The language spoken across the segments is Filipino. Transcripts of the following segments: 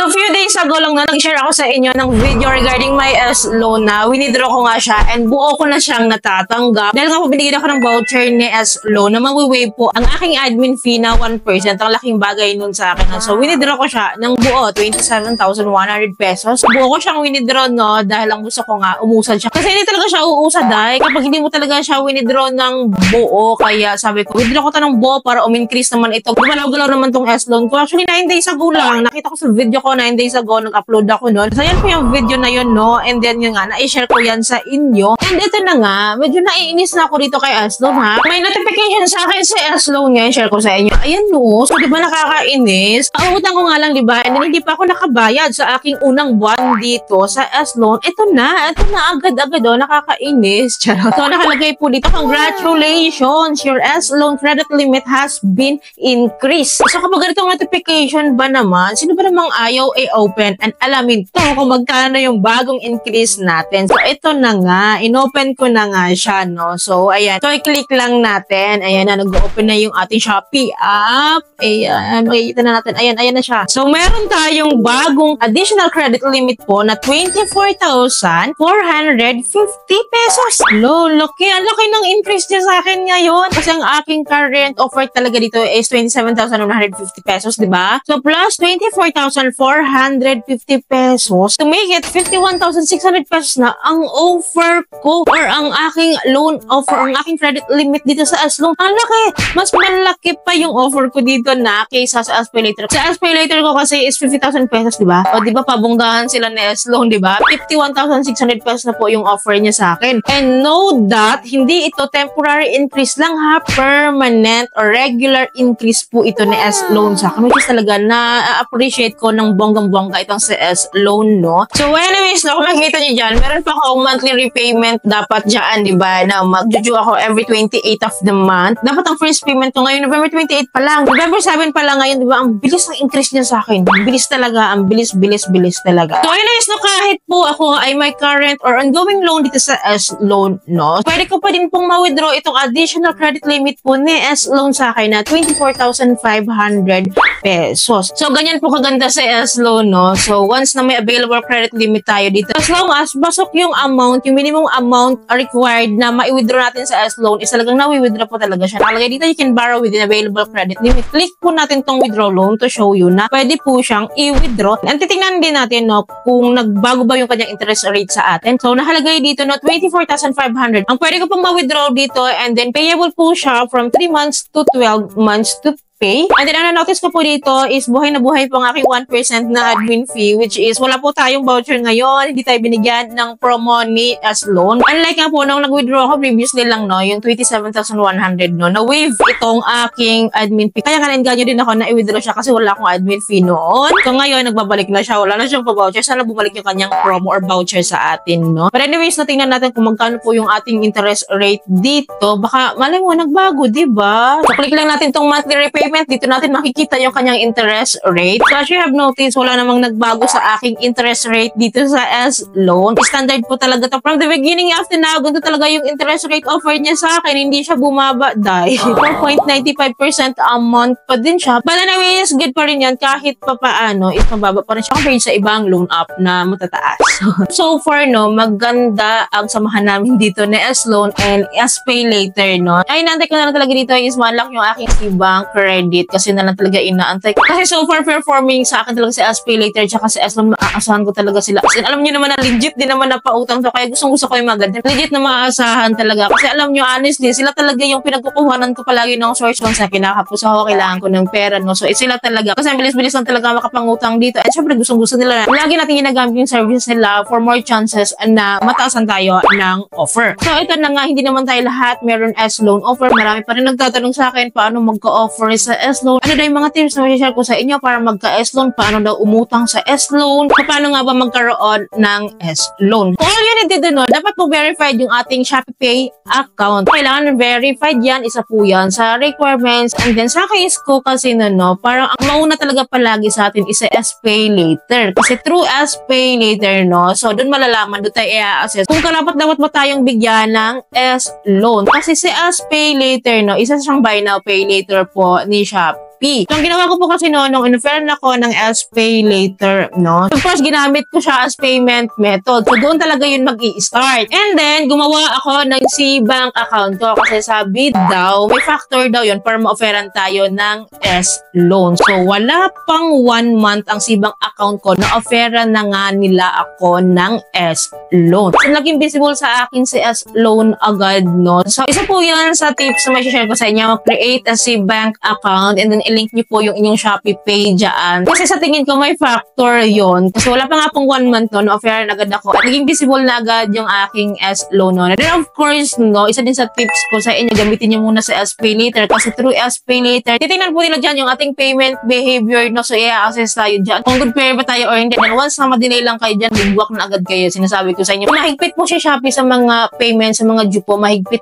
So, few days ago lang na nag-share ako sa inyo ng video regarding my S-Loan na winidraw ko nga siya and buo ko na siyang natatanggap. Dahil nga po binigyan ako ng voucher ni S-Loan na mawi-waive po ang aking admin fee na 1%. Ang laking bagay nun sa akin. So, winidraw ko siya ng buo, 27,100 pesos. Buo ko siyang winidraw, no, dahil ang gusto ko nga, umusad siya. Kasi hindi talaga siya uusad, dahil kapag hindi mo talaga siya winidraw ng buo, kaya sabi ko, withdraw ko ta ng buo para um-increase naman ito. Gumalaw-galaw naman tong S-Loan ko. Actually, 9 days ago lang, nakita ko sa video ko 9 days ago, nag-upload ako nun. So, yan po yung video na yun, no? And then, yun nga, na-share ko yan sa inyo. And ito na nga, medyo naiinis na ako dito kay S-Loan, ha? May notification sa akin sa S-Loan ngayon, share ko sa inyo. Ayan, no? So, di ba nakakainis? Pautang ko nga lang, di ba? And then, hindi pa ako nakabayad sa aking unang buwan dito sa S-Loan. Ito na, agad-agad, oh, nakakainis. Charot. So, nakalagay po dito, congratulations, your S-Loan credit limit has been increased. So, kapag ganitong notification ba naman, sino ba namang ayaw i-open and alamin to kung magkano yung bagong increase natin. So, ito na nga. In-open ko na nga siya, no? So, ayan. So, i-click lang natin. Ayan na, nag-open na yung ating Shopee app. Ayan, makikita na natin. Ayan na siya. So, meron tayong bagong additional credit limit po na 24,450 pesos. Laki. Ang laki ng increase niya sa akin ngayon. Kasi ang aking current offer talaga dito is 27,150 pesos, diba? So, plus 24,450 pesos to make it 51,600 pesos na ang offer ko or ang aking loan offer, ang aking credit limit dito sa S-Loan. Ang laki! Mas malaki pa yung offer ko dito na kaysa sa SPayLater. Sa SPayLater ko kasi is 50,000 pesos, diba? O diba pabunggahan sila na S-Loan, diba? 51,600 pesos na po yung offer niya sa akin. And know that, hindi ito temporary increase lang ha, permanent or regular increase po ito ni S-Loan sa akin. Which is talaga na-appreciate ko ng bonggang-bongga itong sa S-Loan, no? So anyways, no, kung makikita nyo dyan, meron pa akong monthly repayment dapat dyan, diba? Na mag-due ako every 28th of the month. Dapat ang first payment ko ngayon, November 28 pa lang. November 7 pa lang ngayon, diba? Ang bilis ng increase niya sa akin. Ang bilis talaga. Ang bilis talaga. So anyways, no, kahit po ako ay may current or ongoing loan dito sa S-Loan, no? Pwede ko pa din pong ma-withdraw itong additional credit limit po ni S-Loan sa akin na 24,500 pesos. So, ganyan po kaganda sa S-Loan, no? So, once na may available credit limit tayo dito, as long as basok yung amount, yung minimum amount required na ma-withdraw natin sa S-Loan, is talagang na-withdraw po talaga siya. Nakalagay dito, you can borrow within available credit limit. Click po natin tong withdraw loan to show you na pwede po siyang i-withdraw. And titingnan din natin, no, kung nagbago ba yung kanyang interest rate sa atin. So, nakalagay dito, no, 24,500. Ang pwede ko pong ma-withdraw dito, and then payable po siya from 3 months to 12 months to pay. And then, ang notice ko po dito is buhay na buhay po ang aking 1% na admin fee, which is wala po tayong voucher ngayon. Hindi tayo binigyan ng promo ni S-Loan. Unlike nga po, nung nag-withdraw ako previously lang, no, yung 27,100, no, na-waive itong aking admin fee. Kaya kaninganyo din ako na i-withdraw siya kasi wala akong admin fee noon. So, ngayon, nagbabalik na siya. Wala na siyang pa-voucher. Sana bumalik yung kanyang promo or voucher sa atin, no? But anyways, natingnan natin kung magkano po yung ating interest rate dito. Baka, malay mo, nagbago, diba? So, click lang natin itong monthly repayment. Dito natin makikita yung kanyang interest rate. So, as you have noticed, wala namang nagbago sa aking interest rate dito sa S-Loan. Standard po talaga to. From the beginning after now, ganito talaga yung interest rate offer niya sa akin. Hindi siya bumaba dahil 4.95% a month pa din siya. But anyways, good pa rin yan. Kahit pa paano, is mababa pa rin siya compared sa ibang loan app na matataas. So far, no, maganda ang samahan namin dito ni S-Loan and SPayLater, no. Ay, naantay ko na lang talaga dito is malak yung aking C-Bank credit kasi na lang talaga inaantay ko. Kasi so far performing sa akin talaga si SPayLater tsaka si S-Loan, maaasahan ko talaga sila. Kasi alam niyo naman na legit din naman na pautang to. Kaya gusto ko yung mga ganito. Legit na maaasahan talaga. Kasi alam niyo, honestly, sila talaga yung pinagkukuhanan ko palagi ng source funds na kinakapos ako. Kailangan ko ng pera, no? So, sila talaga. Kasi ang bilis-bilis lang talaga makapangutang dito. At syempre, gusto nila na lagi natin ginagamit yung service nila for more chances na mataasan tayo ng offer. So, ito na nga, hindi naman tayo lahat meron S-Loan offer. Marami pa rin nagtatanong sa akin paano magka-offer sa S-Loan. Ano daw yung mga tips na share ko sa inyo para magka-S-Loan? Paano daw umutang sa S-Loan? Paano nga ba magkaroon ng S-Loan? Kung all you need to do, no, dapat po verified yung ating ShopeePay account. Kailangan verified yan. Isa po yan sa requirements. And then sa case ko kasi no, parang ang mauna talaga palagi sa atin is SPayLater. Kasi through SPayLater, no, so doon malalaman, doon tayo i-assess kung karapat-dapat ba tayong bigyan ng S-Loan. Kasi si SPayLater, no, isa siyang buy now, pay later po ni Shopee. Shopee. So, ang ginawa ko po kasi no, nung in-offeran ako ng SPay later, no? So, first, ginamit ko siya as payment method. So, doon talaga yun mag-i-start. And then, gumawa ako ng C-Bank account ko kasi sabi daw, may factor daw yun para ma-offeran tayo ng S-loan. So, wala pang 1 month ang C-Bank account ko na offeran na nga nila ako ng S-loan. So, naging visible sa akin si S-loan agad, no? So, isa po yan sa tips na may share ko sa inyo. Create a C-Bank account and then i-link nyo po yung inyong Shopee page dyan. Kasi sa tingin ko may factor yon. Kasi wala pa nga pong 1 month, no? Na-offeran agad ako. At naging visible na agad yung aking S-loan, no? And then, of course, no? Isa din sa tips ko sa inyo, gamitin nyo muna sa SPay later. Kasi through SPay later, titingnan po nila dyan yung ating payment behavior, no? So, i-assess tayo dyan. Kung good pair ba tayo or hindi. And once na ma-delay lang kayo dyan, bigwak na agad kayo. Sinasabi ko sa inyo. Mahigpit po si Shopee sa mga payments, sa mga due po. Mahigpit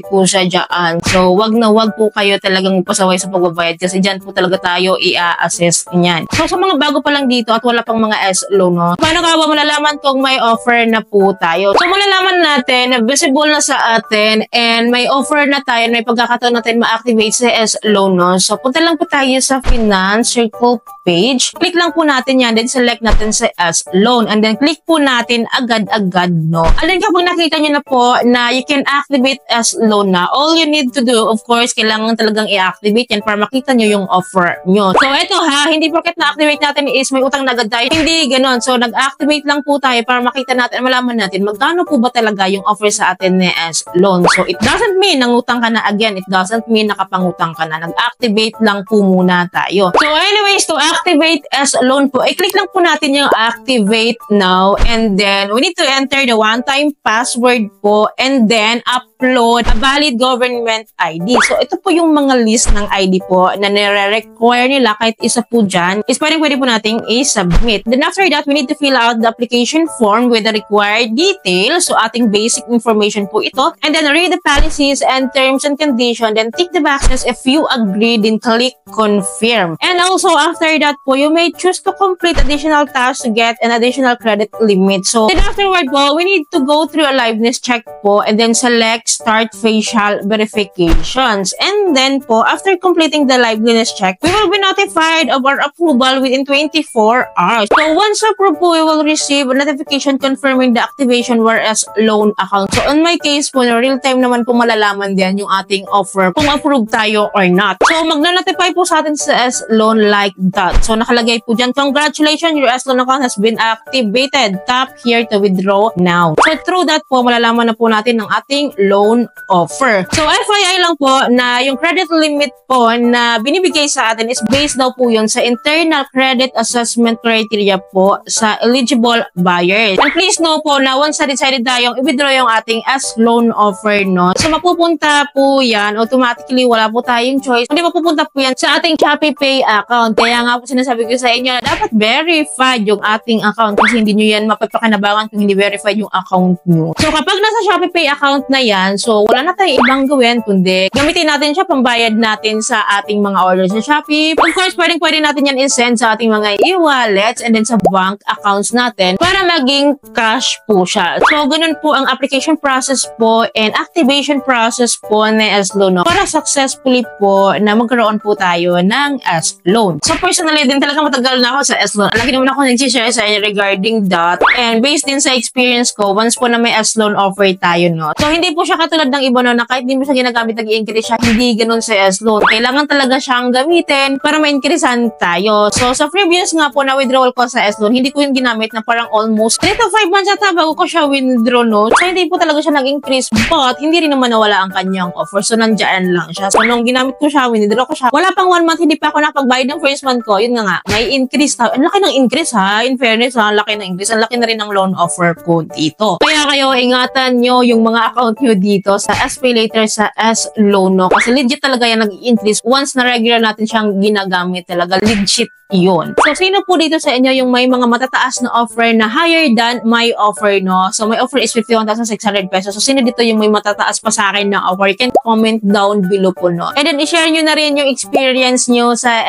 po siya dyan. So, wag na wag po kayo talagang pasaway sa pagbabayad kasi dyan po talaga tayo i-assess niyan. So, sa mga bago pa lang dito at wala pang mga S-loan, no? Paano ka ba malalaman kung may offer na po tayo? So, malalaman natin na visible na sa atin and may offer na tayo, may pagkakataon natin ma-activate sa S-loan, no? So, punta lang po tayo sa Finance Circle page. Click lang po natin yan, then select natin sa S-loan and then click po natin agad-agad, no? And then kapag nakita nyo na po na you can activate S-loan na, all you need to do, of course, kailangan talagang i-activate yan para makita nyo yung offer nyo. So, eto ha, hindi porket na-activate natin is may utang na agad tayo. Hindi ganon. So, nag-activate lang po tayo para makita natin, malaman natin, magkano po ba talaga yung offer sa atin ni S-loan. So, it doesn't mean nangutang ka na again. It doesn't mean nakapangutang ka na. Nag-activate lang po muna tayo. So, anyways, to activate S-loan po, i-click lang po natin yung activate now and then we need to enter the one-time password po and then upload a valid government ID. So, ito po yung mga list ng ID po na nire-require nila kahit isa po dyan is pwede po nating i-submit. Then after that, we need to fill out the application form with the required details. So, ating basic information po ito. And then read the policies and terms and conditions. Then tick the boxes if you agree, then click confirm. And also, after that po, you may choose to complete additional tasks to get an additional credit limit. So, then afterward po, we need to go through a liveness check po and then select start facial verifications. And then po, after completing the liveness check, we will be notified of our approval within 24 hours. So, once approved po, we will receive a notification confirming the activation of our S-loan account. So, on my case po, na real time naman po malalaman din yung ating offer kung approved tayo or not. So, magna-notify po sa atin sa S-loan like that. So, nakalagay po dyan, congratulations, your S-loan account has been activated. Tap here to withdraw now. So, through that po, malalaman na po natin ang ating loan offer. So, FYI lang po na yung credit limit po na binibigay sa atin is based daw po yun sa internal credit assessment criteria po sa eligible buyers. And please know po na once na decided tayong i-withdraw yung ating S-loan offer, no? So, mapupunta po yan, automatically, wala po tayong choice. Hindi mapupunta po yan sa ating Shopee Pay account. Kaya nga po sinasabi ko sa inyo na dapat verified yung ating account kasi hindi nyo yan mapapakinabangan kung hindi verified yung account nyo. So, kapag nasa Shopee Pay account na yan, so, wala na tayong ibang gawin kundi gamitin natin siya pambayad natin sa ating mga orders sa Shopee. Of course, pwede natin yan i-send sa ating mga e-wallets and then sa bank accounts natin para maging cash po siya. So, ganun po ang application process po and activation process po ng S-loan, no? Para successfully po na magkaroon po tayo ng S-loan. So, personally din talaga matagal na ako sa S-loan. Lagi naman ako nag-share sa inyo regarding that. And based din sa experience ko, once po na may S-loan offer tayo, no? So, hindi po siya katulad ng iba, no, na kahit hindi mo siya ginagamit, nag-i-increase siya, hindi ganun sa S-loan. Kailangan talaga siyang gamitin para ma-increasean tayo. So, sa previous nga po na withdrawal ko sa S-loan, hindi ko yung ginamit na parang almost 3 to 5 months ata bago ko siya withdraw, no? So, hindi po talaga siya nag-increase, but hindi rin naman nawala ang kanyang offer. So, nandiyan lang siya. So, nung ginamit ko siya, withdraw ko siya, wala pang 1 month, hindi pa ako nakapagbayad ng first month ko. Yun nga, may increase tayo. Ang laki ng increase, ha? In fairness, ha? Ang laki ng increase. Ang laki na rin ng loan offer ko dito. Kaya kayo, ingatan nyo yung mga account nyo dito sa SPay later sa S-loan, no? Kasi legit talaga yan nag-increase. Once na regular natin siyang ginagamit talaga, legit Yun. So, sino po dito sa inyo yung may mga matataas na offer na higher than my offer, no? So, my offer is 51,600 pesos. So, sino dito yung may matataas pa sa akin na offer? You can comment down below po, no? And then, i-share nyo na rin yung experience nyo sa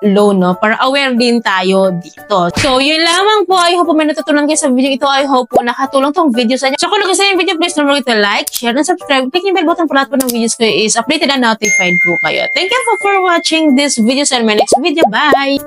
loan, no? Para aware din tayo dito. So, yun lamang po. I hope po may natutunan kayo sa video ito. I hope po nakatulong tong video sa inyo. So, kung nagustuhan yung video, please don't forget to like, share, and subscribe. Click yung bell button para lahat po ng videos ko is updated and notified po kayo. Thank you for watching this video and my next video. Bye!